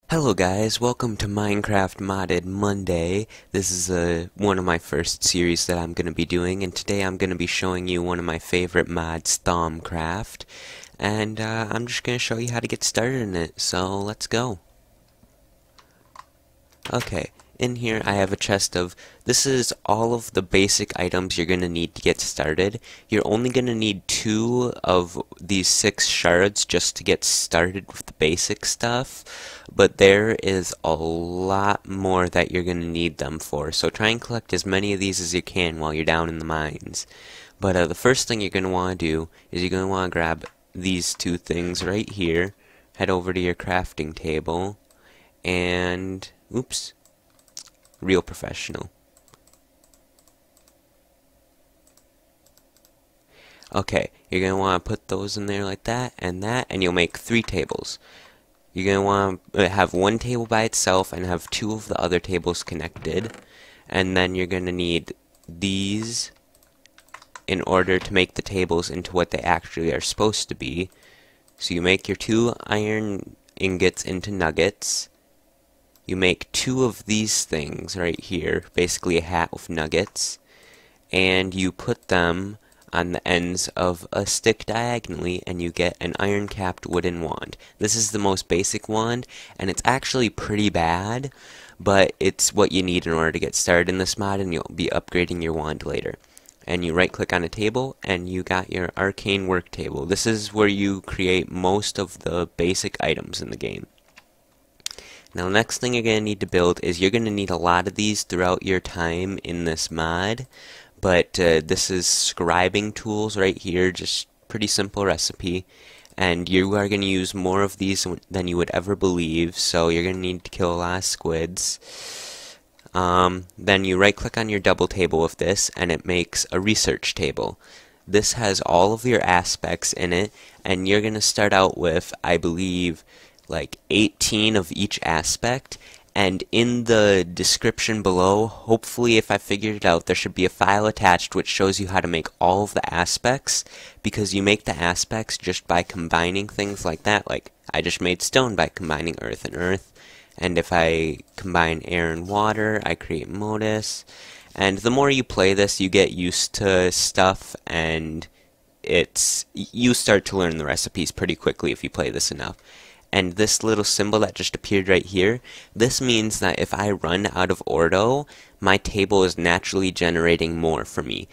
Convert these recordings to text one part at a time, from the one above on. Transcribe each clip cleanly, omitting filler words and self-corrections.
Hello guys, welcome to Minecraft Modded Monday. This is one of my first series that I'm going to be doing, and today I'm going to be showing you one of my favorite mods, Thaumcraft. And I'm just going to show you how to get started in it, so let's go. Okay, in here I have a chest of, this is all of the basic items you're going to need to get started. You're only going to need 2 of these 6 shards just to get started with the basic stuff, but there is a lot more that you're going to need them for, so try and collect as many of these as you can while you're down in the mines. But the first thing you're going to want to do is you're going to want to grab these 2 things right here, head over to your crafting table, and oops, real professional. Okay, you're going to want to put those in there like that, and you'll make 3 tables. You're going to want to have 1 table by itself and have 2 of the other tables connected. And then you're going to need these in order to make the tables into what they actually are supposed to be. So you make your 2 iron ingots into nuggets. You make 2 of these things right here, basically a hat with nuggets, and you put them on the ends of a stick diagonally, and you get an iron-capped wooden wand. This is the most basic wand, and it's actually pretty bad, but it's what you need in order to get started in this mod, and you'll be upgrading your wand later. And you right-click on a table, and you got your arcane work table. This is where you create most of the basic items in the game. Now, the next thing you're going to need to build is you're going to need a lot of these throughout your time in this mod, but this is scribing tools right here, just pretty simple recipe, and you are going to use more of these than you would ever believe, so you're going to need to kill a lot of squids. Then you right-click on your double table with this, and it makes a research table. This has all of your aspects in it, and you're going to start out with, I believe, like 18 of each aspect, and in the description below, hopefully if I figured it out, there should be a file attached which shows you how to make all of the aspects, because you make the aspects just by combining things like that. Like, I just made stone by combining earth and earth, and if I combine air and water, I create Motus, and the more you play this, you get used to stuff, and you start to learn the recipes pretty quickly if you play this enough. And this little symbol that just appeared right here, this means that if I run out of Ordo, my table is naturally generating more for me.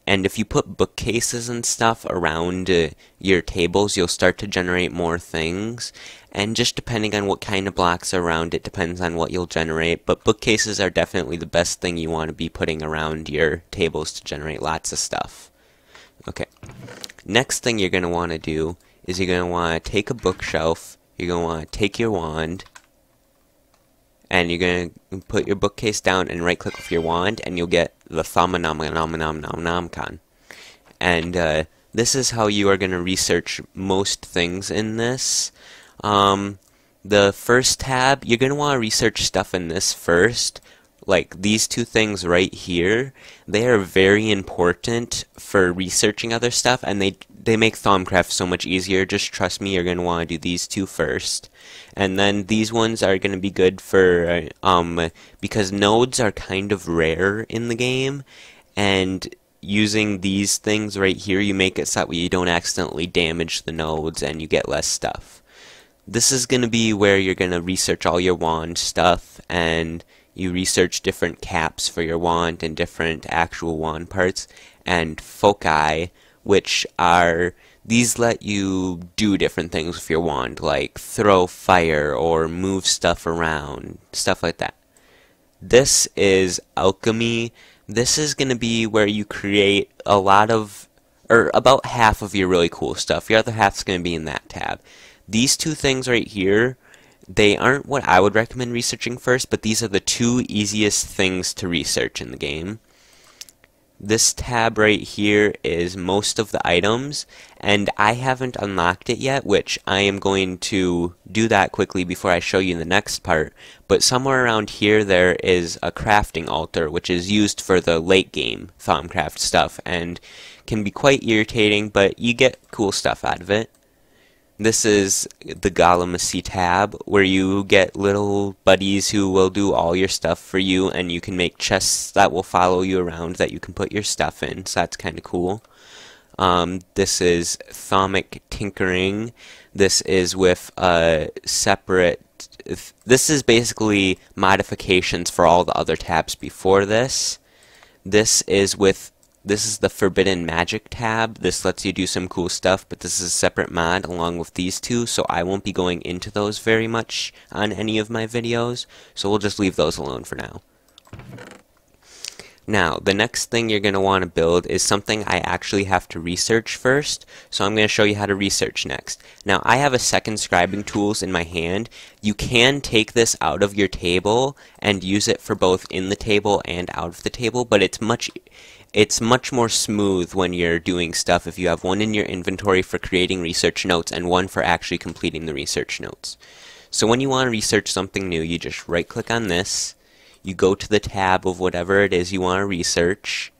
And if you put bookcases and stuff around your tables, you'll start to generate more things. And just depending on what kind of blocks are around, it depends on what you'll generate. But bookcases are definitely the best thing you want to be putting around your tables to generate lots of stuff. Okay, next thing you're going to want to do is you're going to want to take a bookshelf. You're going to want to take your wand, and you're going to put your bookcase down and right-click with your wand, and you'll get the Thaumanomnomnomnomnomcon. And this is how you are going to research most things in this. The first tab, you're going to want to research stuff in this first. Like, these 2 things right here, they are very important for researching other stuff, and they make Thaumcraft so much easier. Just trust me, you're going to want to do these 2 first. And then these ones are going to be good for, because nodes are kind of rare in the game, and using these things right here, you make it so that you don't accidentally damage the nodes and you get less stuff. This is going to be where you're going to research all your wand stuff, and you research different caps for your wand and different actual wand parts, and foci, which are, these let you do different things with your wand, like throw fire or move stuff around, stuff like that. This is alchemy. This is going to be where you create a lot of, or about half of your really cool stuff. Your other half's going to be in that tab. These 2 things right here, they aren't what I would recommend researching first, but these are the 2 easiest things to research in the game. This tab right here is most of the items, and I haven't unlocked it yet, which I am going to do that quickly before I show you the next part. But somewhere around here there is a crafting altar, which is used for the late game Thaumcraft stuff, and can be quite irritating, but you get cool stuff out of it. This is the Galamacy tab, where you get little buddies who will do all your stuff for you, and you can make chests that will follow you around that you can put your stuff in, so that's kind of cool. This is Thaumic Tinkering. This is with separate... This is basically modifications for all the other tabs before this. This is the Forbidden Magic tab. This lets you do some cool stuff, but this is a separate mod along with these two, so I won't be going into those very much on any of my videos, so we'll just leave those alone for now. Now, the next thing you're going to want to build is something I actually have to research first, so I'm going to show you how to research next. Now, I have a second scribing tools in my hand. You can take this out of your table and use it for both in the table and out of the table, but it's much more smooth when you're doing stuff if you have one in your inventory for creating research notes and one for actually completing the research notes. So when you want to research something new, you just right-click on this, you go to the tab of whatever it is you want to research,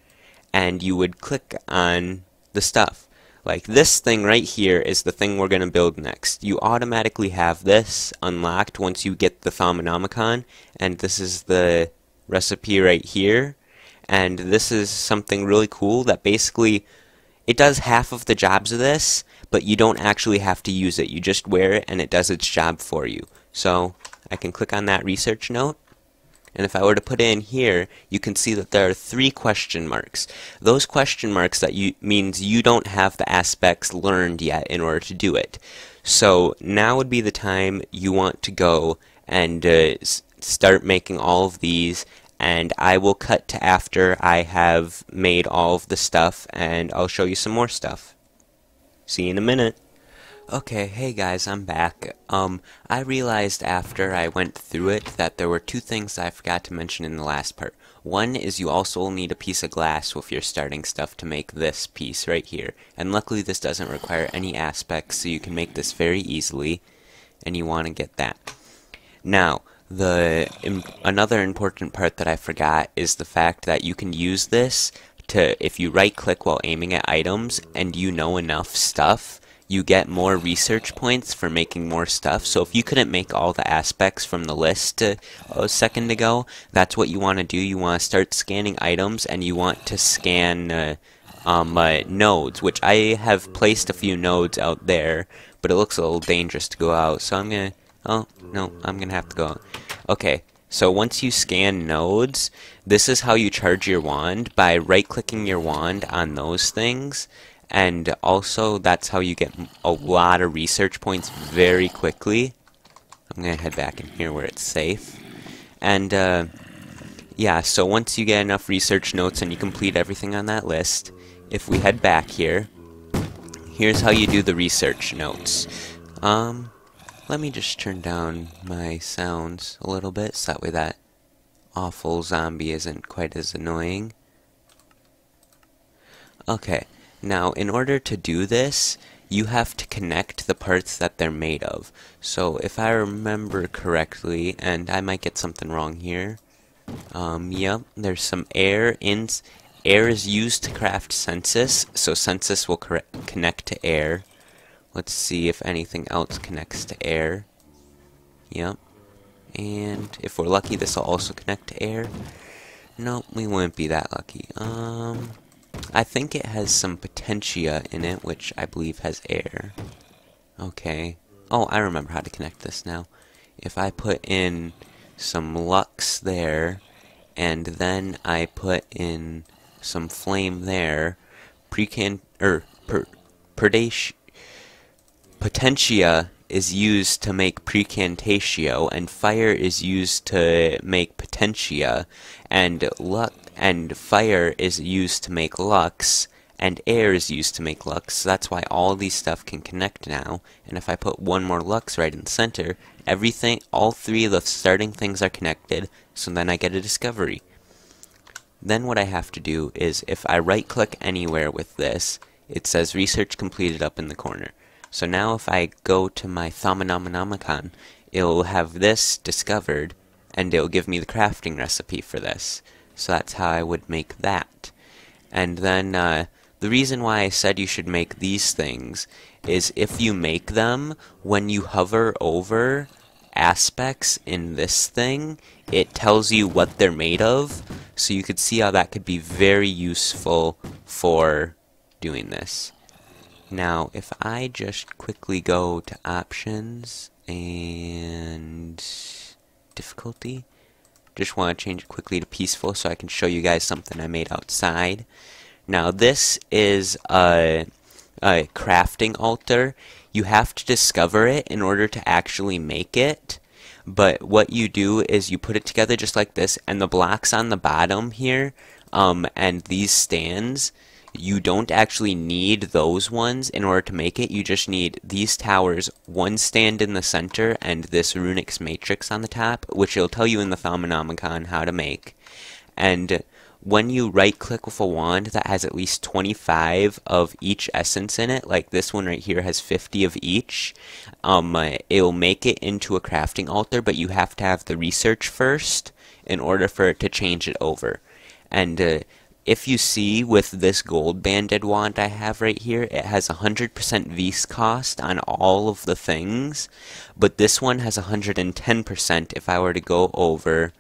and you would click on the stuff. Like this thing right here is the thing we're going to build next. You automatically have this unlocked once you get the Thaumonomicon, and this is the recipe right here. And this is something really cool that basically, it does half of the jobs of this, but you don't actually have to use it. You just wear it and it does its job for you. So I can click on that research note, and if I were to put it in here, you can see that there are 3 question marks. Those question marks means you don't have the aspects learned yet in order to do it. So now would be the time you want to go and start making all of these, and I will cut to after I have made all of the stuff, and I'll show you some more stuff. See you in a minute. Okay, hey guys, I'm back. I realized after I went through it that there were 2 things I forgot to mention in the last part. One is you also need a piece of glass with your starting stuff to make this piece right here. And luckily this doesn't require any aspects, so you can make this very easily, and you want to get that. Now, another important part that I forgot is the fact that you can use this to, if you right click while aiming at items and you know enough stuff, you get more research points for making more stuff. So if you couldn't make all the aspects from the list a second ago, that's what you want to do. You want to start scanning items, and you want to scan nodes, which I have placed a few nodes out there, but it looks a little dangerous to go out, so I'm gonna... Oh, no, I'm going to have to go. Okay, so once you scan nodes, this is how you charge your wand, by right-clicking your wand on those things, and also that's how you get a lot of research points very quickly. I'm going to head back in here where it's safe. And, yeah, so once you get enough research notes and you complete everything on that list, if we head back here, here's how you do the research notes. Let me just turn down my sounds a little bit, so that way that awful zombie isn't quite as annoying. Okay, now in order to do this, you have to connect the parts that they're made of. So if I remember correctly, and I might get something wrong here, yep, there's some air in... Air is used to craft census, so census will connect to air. Let's see if anything else connects to air. Yep. And if we're lucky, this will also connect to air. Nope, we wouldn't be that lucky. I think it has some Potentia in it, which I believe has air. Okay. Oh, I remember how to connect this now. If I put in some Lux there, and then I put in some flame there, Potentia is used to make Praecantatio, and fire is used to make Potentia, and fire is used to make Lux, and air is used to make Lux. So that's why all these stuff can connect now. And if I put one more Lux right in the center, all 3 of the starting things are connected, so then I get a discovery. Then what I have to do is, if I right-click anywhere with this, it says research completed up in the corner. So now if I go to my Thaumonomicon, it'll have this discovered, and it'll give me the crafting recipe for this. So that's how I would make that. And then, the reason why I said you should make these things is if you make them, when you hover over aspects in this thing, it tells you what they're made of, so you could see how that could be very useful for doing this. Now, if I just quickly go to options and difficulty, just want to change it quickly to peaceful so I can show you guys something I made outside. Now, this is a crafting altar. You have to discover it in order to actually make it, but what you do is you put it together just like this, and the blocks on the bottom here, and these stands, you don't actually need those ones in order to make it. You just need these towers, one stand in the center, and this runics matrix on the top, which it'll tell you in the Phenomenomicon how to make. And when you right-click with a wand that has at least 25 of each essence in it, like this one right here has 50 of each, it'll make it into a crafting altar, but you have to have the research first in order for it to change it over. And if you see with this gold banded wand I have right here, it has 100% vis cost on all of the things, but this one has 110% if I were to go over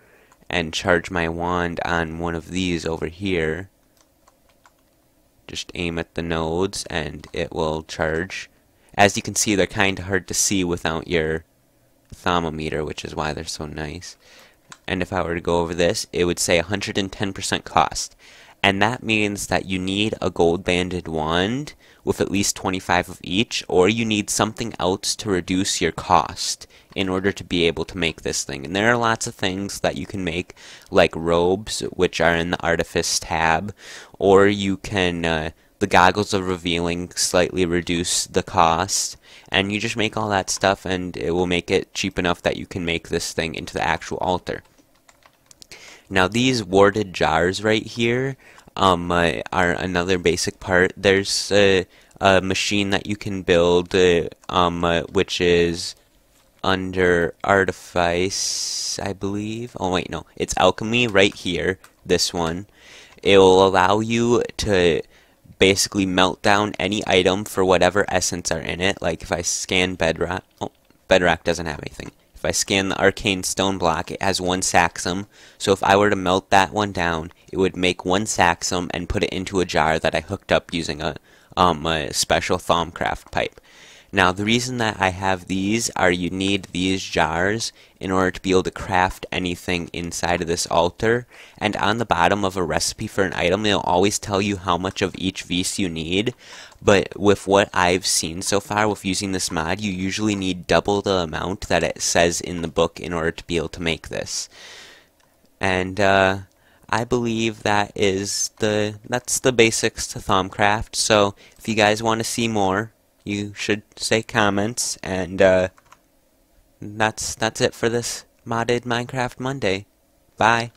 and charge my wand on one of these over here. Just aim at the nodes and it will charge. As you can see, they're kind of hard to see without your thermometer, which is why they're so nice. And if I were to go over this, it would say 110% cost. And that means that you need a gold banded wand with at least 25 of each, or you need something else to reduce your cost in order to be able to make this thing. And there are lots of things that you can make, like robes, which are in the Artifice tab, or you can, the Goggles of Revealing slightly reduce the cost, and you just make all that stuff and it will make it cheap enough that you can make this thing into the actual altar. Now these warded jars right here are another basic part. There's a machine that you can build, which is under Artifice, I believe. Oh wait, no, it's Alchemy right here, this one. It will allow you to basically melt down any item for whatever essence are in it. Like if I scan Bedrock, oh, Bedrock doesn't have anything. If I scan the Arcane Stone block, it has one Saxum, so if I were to melt that one down, it would make one Saxum and put it into a jar that I hooked up using a special Thaumcraft pipe. Now, the reason that I have these are you need these jars in order to be able to craft anything inside of this altar, and on the bottom of a recipe for an item, it'll always tell you how much of each vis you need, but with what I've seen so far with using this mod, you usually need double the amount that it says in the book in order to be able to make this. And, I believe that's the basics to Thaumcraft, so if you guys want to see more, you should say comments, and that's it for this modded Minecraft Monday. Bye.